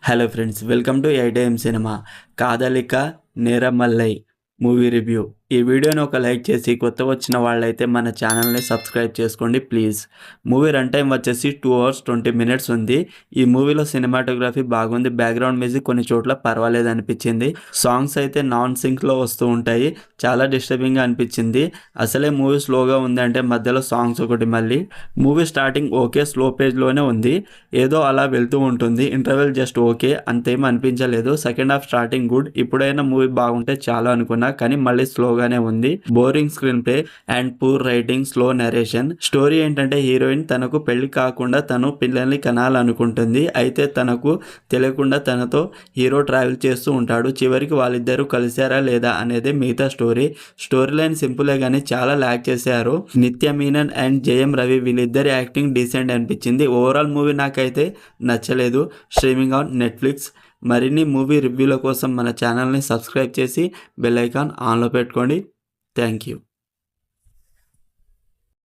Hello friends, welcome to item cinema. Kadhalikka Neramillai movie review. ఈ వీడియోని ఒక లైక్ చేసి కొత్త వచ్చిన వాళ్ళైతే మన ఛానల్ని సబ్స్క్రైబ్ చేసుకోండి ప్లీజ్. మూవీ రన్ టైం వచ్చేసి 2 hours 20 minutes ఉంది. ఈ మూవీలో సినిమాటోగ్రఫీ బాగుంది. బ్యాక్గ్రౌండ్ మ్యూజిక్ కొన్ని చోట్ల పర్వాలేదు అనిపించింది. సాంగ్స్ అయితే నాన్ సింక్లో వస్తూ ఉంటాయి. చాలా డిస్టర్బింగ్గా అనిపించింది. అసలే మూవీ స్లోగా ఉంది అంటే మధ్యలో సాంగ్స్ ఒకటి. మళ్ళీ మూవీ స్టార్టింగ్ ఓకే, స్లో పేజ్లోనే ఉంది, ఏదో అలా వెళ్తూ ఉంటుంది. ఇంటర్వెల్ జస్ట్ ఓకే, అంతేం అనిపించలేదు. Second half starting good. ఇప్పుడైనా మూవీ బాగుంటే చాలా అనుకున్నా, కానీ మళ్ళీ స్లోగానే ఉంది. Boring screen play and poor writing, slow narration. Story ఏంటంటే హీరోయిన్ తనకు పెళ్లి కాకుండా తను పిల్లల్ని కనాలనుకుంటుంది. అయితే తనకు తెలియకుండా తనతో హీరో ట్రావెల్ చేస్తూ ఉంటాడు. చివరికి వాళ్ళిద్దరూ కలిశారా లేదా అనేది మిగతా స్టోరీ. స్టోరీ లైన్ సింపులే కానీ చాలా ల్యాక్ చేశారు. నిత్య మీనన్ అండ్ జయం రవి వీళ్ళిద్దరి యాక్టింగ్ డీసెంట్ అనిపించింది. ఓవరాల్ మూవీ నాకైతే నచ్చలేదు. Streaming on Netflix. మరిన్ని మూవీ రివ్యూల కోసం మన ఛానల్ని సబ్స్క్రైబ్ చేసి బెల్ ఐకాన్ ఆన్లో పెట్టుకోండి. Thank you.